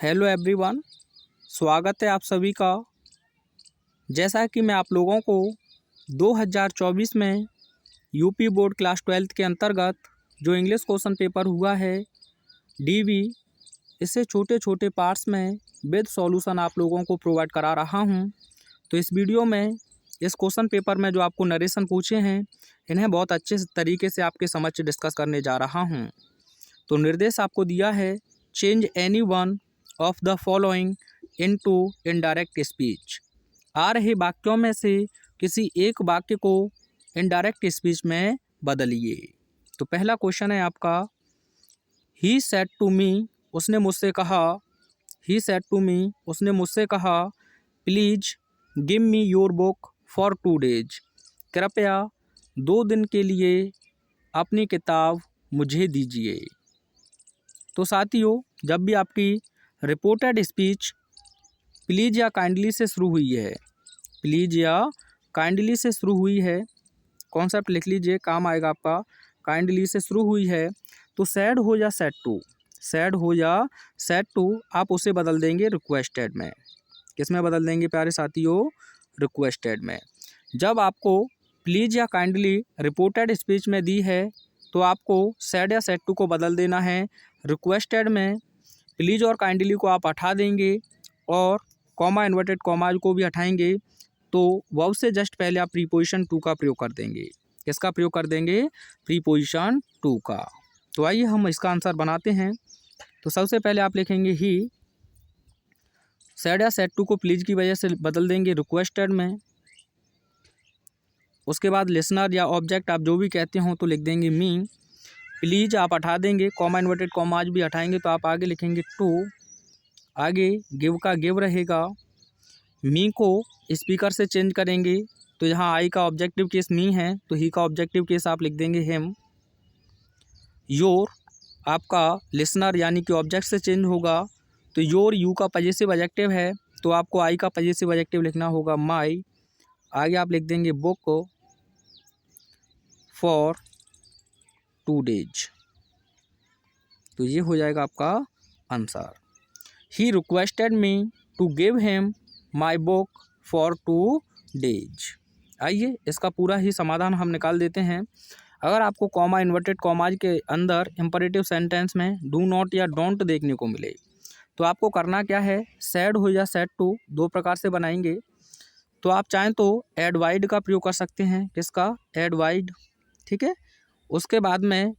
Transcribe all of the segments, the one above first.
Hello everyone, स्वागत है आप सभी का। जैसा कि मैं आप लोगों को 2024 में यूपी बोर्ड क्लास 12 के अंतर्गत जो इंग्लिश क्वेश्चन पेपर हुआ है डीवी, इससे छोटे छोटे पार्ट्स में विद सॉल्यूशन आप लोगों को प्रोवाइड करा रहा हूं। तो इस वीडियो में इस क्वेश्चन पेपर में जो आपको नरेशन पूछे हैं, इन्हें बहुत अच्छे तरीके से आपके समक्ष डिस्कस करने जा रहा हूं। तो निर्देश आपको दिया है, change any one of the following into indirect speech. आ रहे वाक्यों में से किसी एक वाक्य को इनडायरेक्ट स्पीच में बदलिए। तो पहला क्वेश्चन है आपका, ही सेड टू मी, उसने मुझसे कहा। ही सेड टू मी, उसने मुझसे कहा, please give me your book for 2 days। कृपया 2 दिन के लिए अपनी किताब मुझे दीजिए। तो साथियों, जब भी आपकी रिपोर्टेड स्पीच प्लीज़ या काइंडली से शुरू हुई है, प्लीज़ या काइंडली से शुरू हुई है, कॉन्सेप्ट लिख लीजिए, काम आएगा आपका। काइंडली से शुरू हुई है तो सैड हो या सैड टू, सैड हो या सैड टू, आप उसे बदल देंगे रिक्वेस्टेड में। किस में बदल देंगे प्यारे साथियों? रिक्वेस्टेड में। जब आपको प्लीज़ या काइंडली रिपोर्टेड स्पीच में दी है तो आपको सैड या सैड टू को बदल देना है रिक्वेस्टेड में। प्लीज़ और काइंडली को आप हटा देंगे और कॉमा इन्वर्टेड कॉमाज को भी हटाएंगे, तो वर्ब से जस्ट पहले आप प्रीपोजिशन टू का प्रयोग कर देंगे। किसका प्रयोग कर देंगे? प्रीपोजिशन टू का। तो आइए हम इसका आंसर बनाते हैं। तो सबसे पहले आप लिखेंगे ही, सैड या सैड टू को प्लीज़ की वजह से बदल देंगे रिक्वेस्टेड में। उसके बाद लिसनर या ऑब्जेक्ट आप जो भी कहते हो तो लिख देंगे मी। प्लीज़ आप हटा देंगे, कॉमा इन्वर्टेड कॉमाज भी हटाएंगे, तो आप आगे लिखेंगे टू। आगे गिव का गिव रहेगा। मी को स्पीकर से चेंज करेंगे, तो यहाँ आई का ऑब्जेक्टिव केस मी है, तो ही का ऑब्जेक्टिव केस आप लिख देंगे हिम। योर आपका लिसनर यानी कि ऑब्जेक्ट से चेंज होगा, तो योर यू का पजेसिव एडजेक्टिव है, तो आपको आई का पजेसिव एडजेक्टिव लिखना होगा माई। आगे आप लिख देंगे बुक फॉर 2 days। तो ये हो जाएगा आपका answer. He requested me to give him my book for 2 days। आइए इसका पूरा ही समाधान हम निकाल देते हैं। अगर आपको कॉमा इन्वर्टेड कॉमाज के अंदर इम्परेटिव सेंटेंस में डू नॉट या डोंट देखने को मिले, तो आपको करना क्या है, सैड हो या सैड टू दो प्रकार से बनाएंगे। तो आप चाहें तो एड वाइड का प्रयोग कर सकते हैं। किसका? एड वाइड, ठीक है। उसके बाद में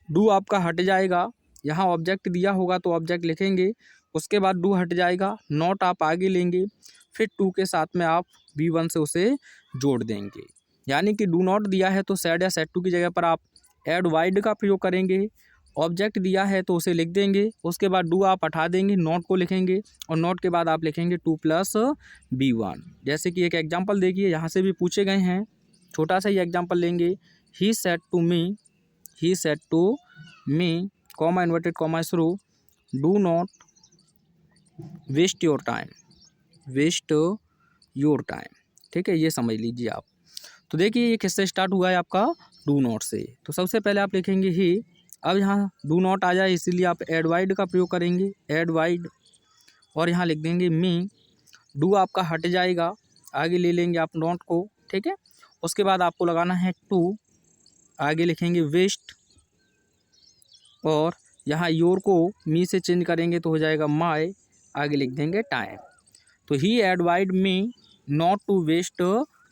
डू आपका हट जाएगा, यहाँ ऑब्जेक्ट दिया होगा तो ऑब्जेक्ट लिखेंगे, उसके बाद डू हट जाएगा, नॉट आप आगे लेंगे, फिर टू के साथ में आप V1 से उसे जोड़ देंगे। यानी कि डू नॉट दिया है तो सैड या सैड टू की जगह पर आप एड वाइड का प्रयोग करेंगे। ऑब्जेक्ट दिया है तो उसे लिख देंगे, उसके बाद डू आप हटा देंगे, नॉट को लिखेंगे, और नॉट के बाद आप लिखेंगे 2 + B1। जैसे कि एक एग्जाम्पल देखिए, यहाँ से भी पूछे गए हैं, छोटा सा ही एग्जाम्पल लेंगे। He said to me, he said to me, comma inverted comma शुरू, do not waste your time, waste your time, ठीक है, ये समझ लीजिए आप। तो देखिए ये किससे स्टार्ट हुआ है आपका? डू नॉट से। तो सबसे पहले आप लिखेंगे ही, अब यहाँ डू नॉट आ जाए इसीलिए आप एड वाइड का प्रयोग करेंगे, एड वाइड, और यहाँ लिख देंगे मी। डू आपका हट जाएगा, आगे ले लेंगे आप नॉट को, ठीक है। उसके बाद आपको लगाना है टू, आगे लिखेंगे वेस्ट, और यहाँ योर को मी से चेंज करेंगे तो हो जाएगा माई, आगे लिख देंगे टाइम। तो ही एडवाइड me not to waste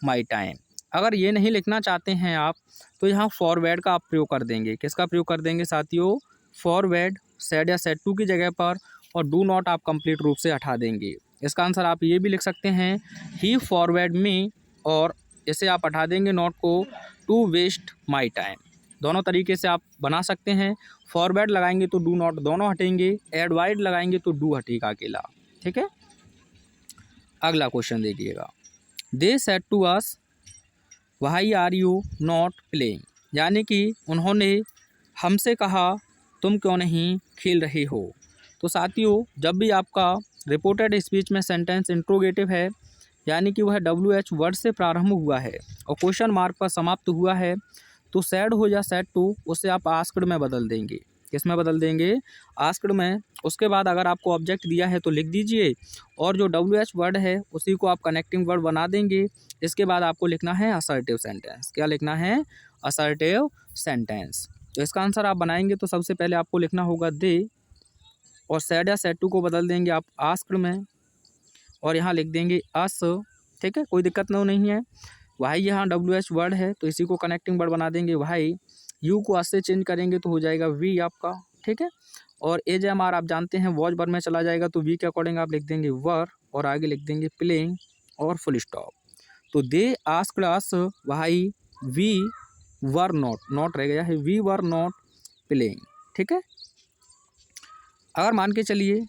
my time. अगर ये नहीं लिखना चाहते हैं आप, तो यहाँ फॉरवर्ड का आप प्रयोग कर देंगे। किसका प्रयोग कर देंगे साथियों? फॉरवर्ड, सैड या सैड टू की जगह पर, और डू नॉट आप कंप्लीट रूप से हटा देंगे। इसका आंसर आप ये भी लिख सकते हैं, ही फॉरवर्ड मी, और इसे आप हटा देंगे नॉट को, टू वेस्ट माई टाइम। दोनों तरीके से आप बना सकते हैं। फॉरवर्ड लगाएंगे तो डू नॉट दोनों हटेंगे, एडवाइड लगाएंगे तो डू हटेगा अकेला, ठीक है। अगला क्वेश्चन देखिएगा, they said to us why are you not playing, यानी कि उन्होंने हमसे कहा तुम क्यों नहीं खेल रहे हो। तो साथियों, जब भी आपका रिपोर्टेड स्पीच में सेंटेंस इंट्रोगेटिव है, यानी कि वह WH वर्ड से प्रारंभ हुआ है और क्वेश्चन मार्क पर समाप्त हुआ है, तो सैड हो या सैड टू उसे आप आस्क्ड में बदल देंगे। किस में बदल देंगे, आस्क्ड में। उसके बाद अगर आपको ऑब्जेक्ट दिया है तो लिख दीजिए, और जो WH वर्ड है उसी को आप कनेक्टिंग वर्ड बना देंगे। इसके बाद आपको लिखना है असर्टिव सेंटेंस। क्या लिखना है, असर्टिव सेंटेंस। तो इसका आंसर आप बनाएंगे तो सबसे पहले आपको लिखना होगा दे, और सैड या सैड टू को बदल देंगे आप आस्क्ड में, और यहाँ लिख देंगे अस। ठीक है, कोई दिक्कत नहीं है। वाई यहाँ WH वर्ड है तो इसी को कनेक्टिंग वर्ड बना देंगे वाई। यू को अस से चेंज करेंगे तो हो जाएगा वी आपका। ठीक है, और AJMR आप जानते हैं वॉच वर्ड में चला जाएगा, तो वी के अकॉर्डिंग आप लिख देंगे वर, और आगे लिख देंगे प्लेइंग और फुल स्टॉप। तो they asked us why we were not, not रह गया है, वी वर नॉट प्लेइंग। ठीक है, अगर मान के चलिए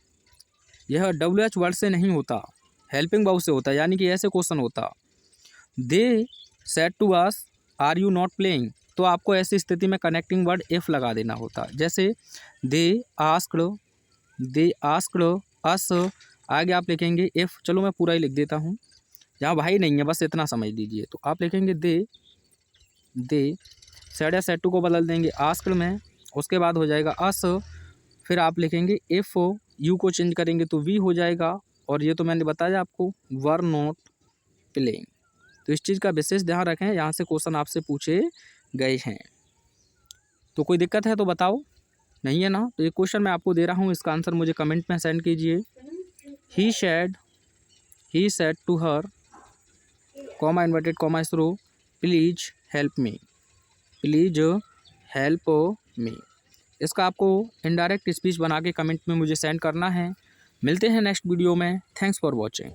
यह WH वर्ड से नहीं होता, हेल्पिंग वर्ब से होता, यानी कि ऐसे क्वेश्चन होता they said to us are you not playing, तो आपको ऐसी स्थिति में कनेक्टिंग वर्ड इफ़ लगा देना होता। जैसे दे आस्क्ड अस, आगे आप लिखेंगे इफ़। चलो मैं पूरा ही लिख देता हूँ, यहाँ भाई नहीं है, बस इतना समझ लीजिए। तो आप लिखेंगे दे सेड या सेड टू को बदल देंगे आस्क्ड में, उसके बाद हो जाएगा अस, फिर आप लिखेंगे इफ़, यू को चेंज करेंगे तो वी हो जाएगा, और ये तो मैंने बताया आपको वर नॉट प्लेइंग। तो इस चीज़ का विशेष ध्यान रखें, यहाँ से क्वेश्चन आपसे पूछे गए हैं। तो कोई दिक्कत है तो बताओ, नहीं है ना? तो ये क्वेश्चन मैं आपको दे रहा हूँ, इसका आंसर मुझे कमेंट में सेंड कीजिए। He said to her, comma inverted comma through, please help me, please help me. इसका आपको इनडायरेक्ट स्पीच बना के कमेंट में मुझे सेंड करना है। मिलते हैं नेक्स्ट वीडियो में। Thanks for watching.